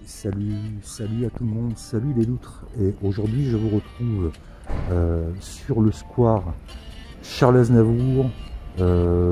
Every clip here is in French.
Salut à tout le monde, salut les loutres. Et aujourd'hui je vous retrouve sur le square Charles Aznavour.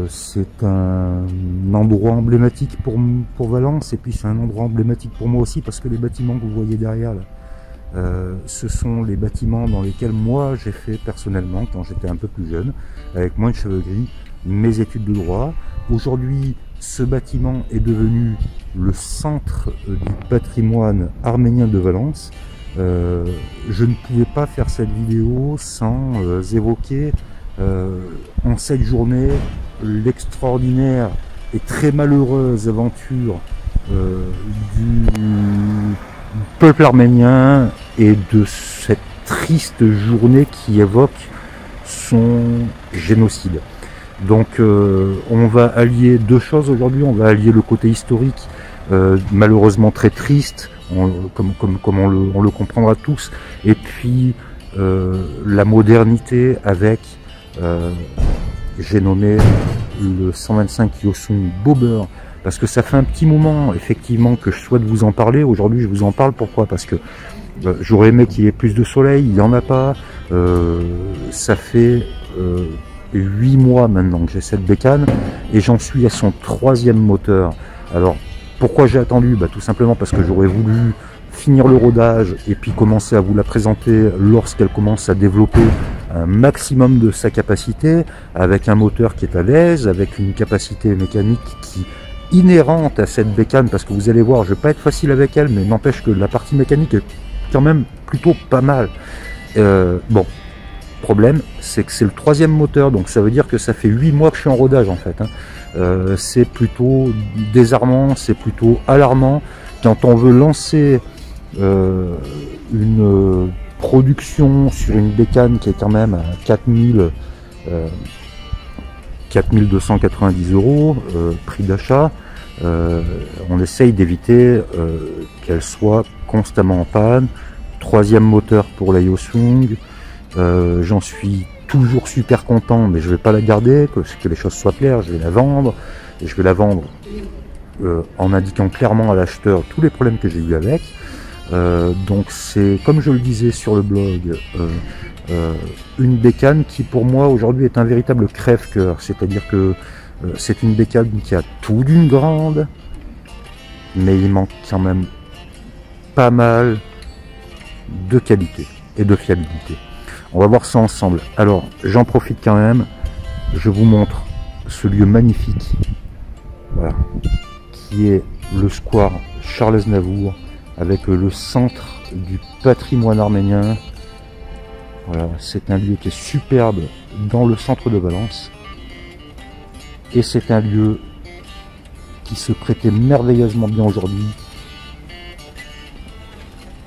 C'est un endroit emblématique pour Valence, et puis c'est un endroit emblématique pour moi aussi parce que les bâtiments que vous voyez derrière là, ce sont les bâtiments dans lesquels moi j'ai fait personnellement quand j'étais un peu plus jeune, avec moins de cheveux gris, mes études de droit. Aujourd'hui, ce bâtiment est devenu le centre du patrimoine arménien de Valence. Je ne pouvais pas faire cette vidéo sans évoquer en cette journée l'extraordinaire et très malheureuse aventure du peuple arménien et de cette triste journée qui évoque son génocide. Donc on va allier deux choses aujourd'hui. On va allier le côté historique, malheureusement très triste, comme on le comprendra tous, et puis la modernité avec, j'ai nommé le 125 Yosung Bobber, parce que ça fait un petit moment effectivement que je souhaite vous en parler. Aujourd'hui je vous en parle, pourquoi? Parce que j'aurais aimé qu'il y ait plus de soleil, il n'y en a pas. Ça fait 8 mois maintenant que j'ai cette bécane et j'en suis à son 3e moteur. Alors pourquoi j'ai attendu? Tout simplement parce que j'aurais voulu finir le rodage et puis commencer à vous la présenter lorsqu'elle commence à développer un maximum de sa capacité, avec un moteur qui est à l'aise, avec une capacité mécanique qui est inhérente à cette bécane, parce que vous allez voir, je vais pas être facile avec elle, mais n'empêche que la partie mécanique est quand même plutôt pas mal. Bon, problème, c'est que c'est le 3e moteur, donc ça veut dire que ça fait 8 mois que je suis en rodage en fait. C'est plutôt désarmant, c'est plutôt alarmant quand on veut lancer une production sur une bécane qui est quand même à 4290 €, prix d'achat. On essaye d'éviter qu'elle soit constamment en panne. 3e moteur pour la Yosung. J'en suis toujours super content, mais je vais pas la garder, que les choses soient claires. Je vais la vendre, et je vais la vendre en indiquant clairement à l'acheteur tous les problèmes que j'ai eu avec. Donc c'est, comme je le disais sur le blog, une bécane qui pour moi aujourd'hui est un véritable crève-cœur. C'est-à-dire que c'est une bécane qui a tout d'une grande, mais il manque quand même pas mal de qualité et de fiabilité. On va voir ça ensemble. Alors j'en profite quand même, je vous montre ce lieu magnifique, voilà, qui est le square Charles Aznavour, avec le centre du patrimoine arménien. Voilà, c'est un lieu qui est superbe dans le centre de Valence, et c'est un lieu qui se prêtait merveilleusement bien aujourd'hui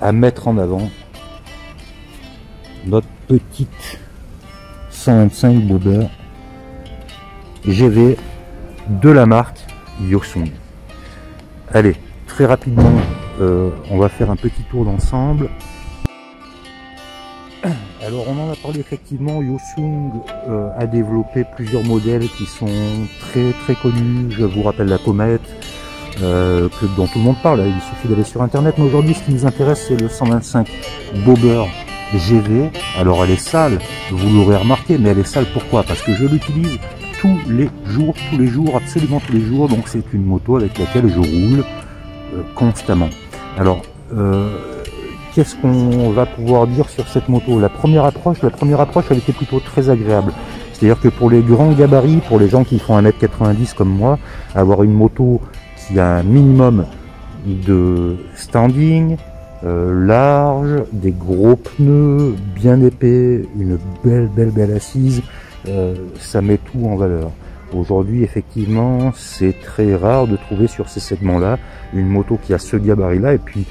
à mettre en avant notre petite 125 Bobber GV de la marque Yosung. Allez, très rapidement, on va faire un petit tour d'ensemble. Alors on en a parlé effectivement, Yosung a développé plusieurs modèles qui sont très connus. Je vous rappelle la Comète, dont tout le monde parle, il suffit d'aller sur internet. Mais aujourd'hui ce qui nous intéresse, c'est le 125 Bobber GV. Alors elle est sale, vous l'aurez remarqué, mais elle est sale pourquoi? Parce que je l'utilise tous les jours, absolument tous les jours. Donc c'est une moto avec laquelle je roule constamment. Alors qu'est-ce qu'on va pouvoir dire sur cette moto? La première approche elle était plutôt très agréable. C'est-à-dire que pour les grands gabarits, pour les gens qui font 1m90 comme moi, avoir une moto qui a un minimum de standing, large, des gros pneus bien épais, une belle assise, ça met tout en valeur. Aujourd'hui effectivement c'est très rare de trouver sur ces segments là une moto qui a ce gabarit là, et puis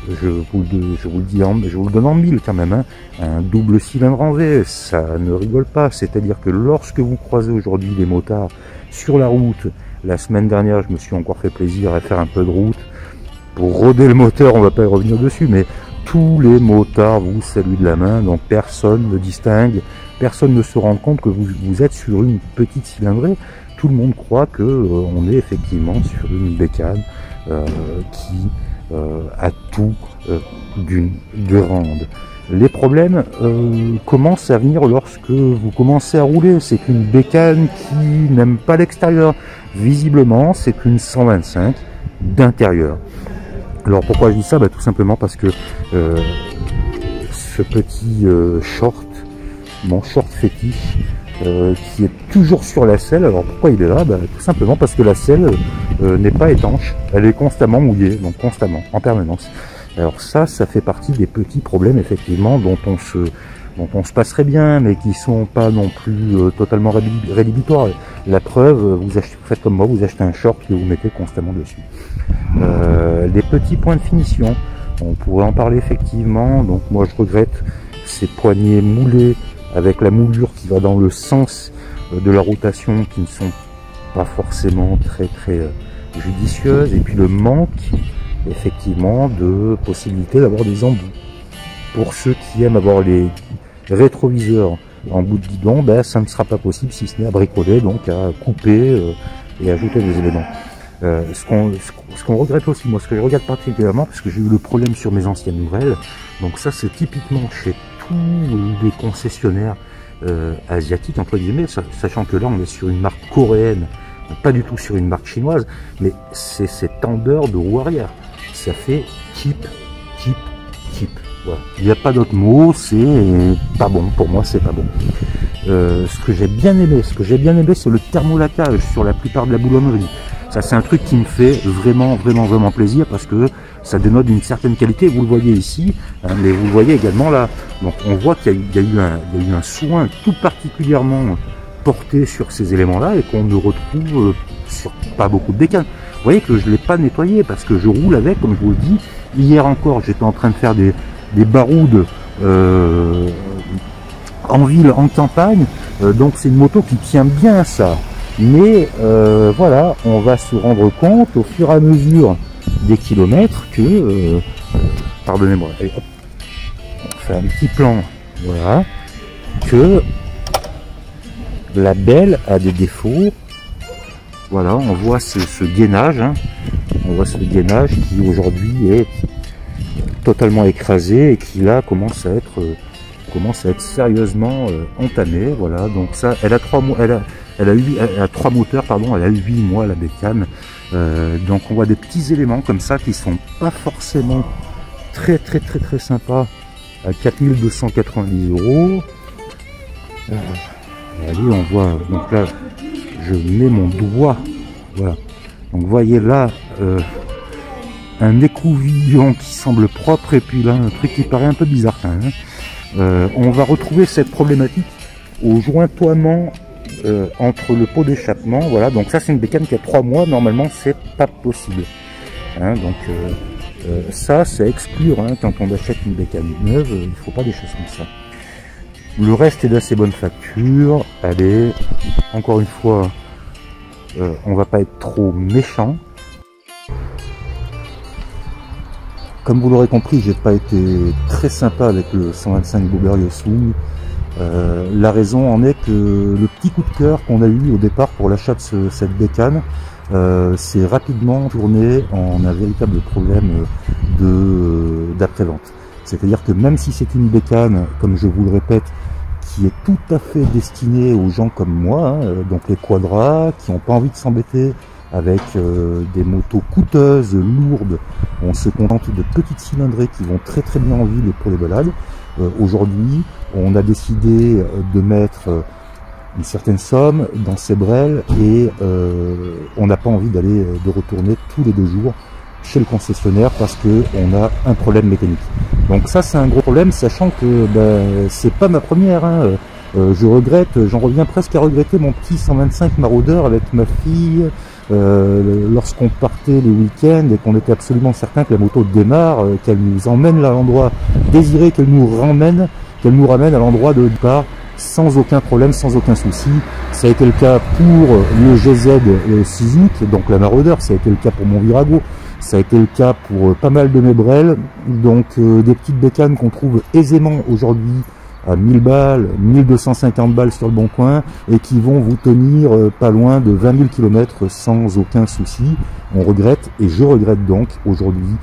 je vous le donne en mille quand même, un double cylindre en V, ça ne rigole pas. C'est-à-dire que lorsque vous croisez aujourd'hui les motards sur la route, la semaine dernière je me suis encore fait plaisir à faire un peu de route pour roder le moteur, on va pas y revenir dessus, mais tous les motards vous saluent de la main, donc personne ne distingue, personne ne se rend compte que vous êtes sur une petite cylindrée. Tout le monde croit que on est effectivement sur une bécane qui à tout d'une grande. Les problèmes commencent à venir lorsque vous commencez à rouler. C'est une bécane qui n'aime pas l'extérieur. Visiblement, c'est une 125 d'intérieur. Alors pourquoi je dis ça? Tout simplement parce que ce petit short, mon short fétiche, qui est toujours sur la selle. Alors pourquoi il est là? Tout simplement parce que la selle n'est pas étanche. Elle est constamment mouillée, donc constamment, en permanence. Alors ça fait partie des petits problèmes effectivement dont on se passerait bien, mais qui sont pas non plus totalement rédhibitoires. La preuve, vous faites comme moi, vous achetez un short que vous mettez constamment dessus. Les petits points de finition, on pourrait en parler effectivement. Donc moi je regrette ces poignées moulées avec la moulure qui va dans le sens de la rotation, qui ne sont pas forcément très judicieuses, et puis le manque effectivement de possibilité d'avoir des embouts. Pour ceux qui aiment avoir les rétroviseurs en bout de guidon, ça ne sera pas possible si ce n'est à bricoler, donc à couper et ajouter des éléments. Ce qu'on regrette aussi, moi ce que je regarde particulièrement, parce que j'ai eu le problème sur mes anciennes nouvelles, donc ça c'est typiquement chez tous les concessionnaires asiatiques, entre guillemets, sachant que là on est sur une marque coréenne, pas du tout sur une marque chinoise, mais c'est cette tendeur de roue arrière. Ça fait cheap. Voilà. Il n'y a pas d'autre mot, c'est pas bon. Pour moi, c'est pas bon. Ce que j'ai bien aimé, c'est le thermolacage sur la plupart de la boulonnerie. Ça, c'est un truc qui me fait vraiment plaisir parce que ça dénote d'une certaine qualité. Vous le voyez ici, hein, mais vous le voyez également là. Donc, on voit qu'il y a eu un soin tout particulièrement porté sur ces éléments-là et qu'on ne retrouve sur pas beaucoup de bécanes. Vous voyez que je ne l'ai pas nettoyé parce que je roule avec, comme je vous le dis. Hier encore, j'étais en train de faire des baroudes en ville, en campagne. Donc c'est une moto qui tient bien ça. Mais voilà, on va se rendre compte au fur et à mesure des kilomètres que... pardonnez-moi, allez, hop, on fait un petit plan, voilà, que la belle a des défauts. Voilà, on voit ce gainage, hein. On voit ce gainage qui aujourd'hui est totalement écrasé et qui là commence à être sérieusement entamé. Voilà, donc ça, elle a 3 moteurs, pardon, elle a 8 mois la bécane. Donc on voit des petits éléments comme ça qui sont pas forcément très sympas à 4290 €. Allez, on voit, donc là je mets mon doigt, voilà, donc vous voyez là un écouvillon qui semble propre et puis là un truc qui paraît un peu bizarre quand même. On va retrouver cette problématique au jointoiement entre le pot d'échappement. Voilà, donc ça c'est une bécane qui a 3 mois, normalement c'est pas possible, hein, donc ça c'est à exclure, hein, quand on achète une bécane neuve, il faut pas des choses comme ça. Le reste est d'assez bonne facture. Allez, encore une fois, on va pas être trop méchant. Comme vous l'aurez compris, j'ai pas été très sympa avec le 125 Blueberry Yosun. La raison en est que le petit coup de cœur qu'on a eu au départ pour l'achat de cette bécane s'est rapidement tourné en un véritable problème d'après-vente. C'est-à-dire que même si c'est une bécane, comme je vous le répète, qui est tout à fait destinée aux gens comme moi, hein, donc les quadras, qui n'ont pas envie de s'embêter avec des motos coûteuses, lourdes, on se contente de petites cylindrées qui vont très bien en ville pour les balades. Aujourd'hui, on a décidé de mettre une certaine somme dans ces brels et on n'a pas envie de retourner tous les 2 jours chez le concessionnaire parce que on a un problème mécanique. Donc ça c'est un gros problème, sachant que c'est pas ma première, hein. Je regrette, j'en reviens presque à regretter mon petit 125 maraudeur avec ma fille lorsqu'on partait les week-ends et qu'on était absolument certain que la moto démarre, qu'elle nous emmène à l'endroit désiré, qu'elle nous ramène à l'endroit de départ sans aucun problème, sans aucun souci. Ça a été le cas pour le GZ Suzuki, donc la maraudeur, ça a été le cas pour mon Virago. Ça a été le cas pour pas mal de mes brels, donc des petites bécanes qu'on trouve aisément aujourd'hui à 1000 balles, 1250 balles sur le bon coin et qui vont vous tenir pas loin de 20 000 km sans aucun souci. On regrette, et je regrette donc aujourd'hui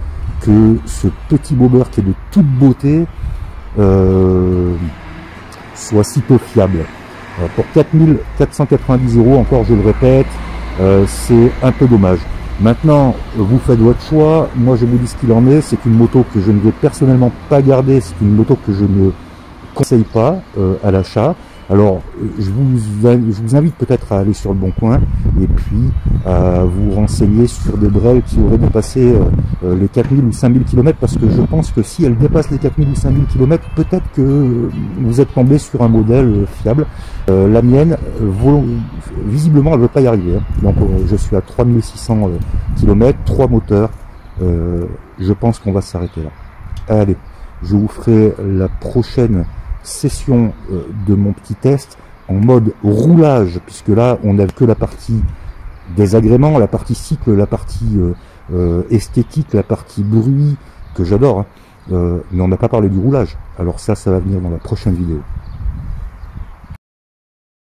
que ce petit bobber qui est de toute beauté soit si peu fiable. Pour 4490 €, encore je le répète, c'est un peu dommage. Maintenant, vous faites votre choix. Moi, je vous dis ce qu'il en est. C'est une moto que je ne vais personnellement pas garder. C'est une moto que je ne conseille pas à l'achat. Alors, je vous invite peut-être à aller sur le Bon Coin et puis à vous renseigner sur des brels qui auraient dépassé les 4000 ou 5000 km, parce que je pense que si elles dépassent les 4000 ou 5000 km, peut-être que vous êtes tombé sur un modèle fiable. La mienne, visiblement, elle ne veut pas y arriver. Hein. Donc, je suis à 3600 km, 3 moteurs. Je pense qu'on va s'arrêter là. Allez, je vous ferai la prochaine session de mon petit test en mode roulage, puisque là on n'a que la partie des agréments, la partie cycle, la partie esthétique, la partie bruit que j'adore, hein. Mais on n'a pas parlé du roulage. Alors ça va venir dans la prochaine vidéo.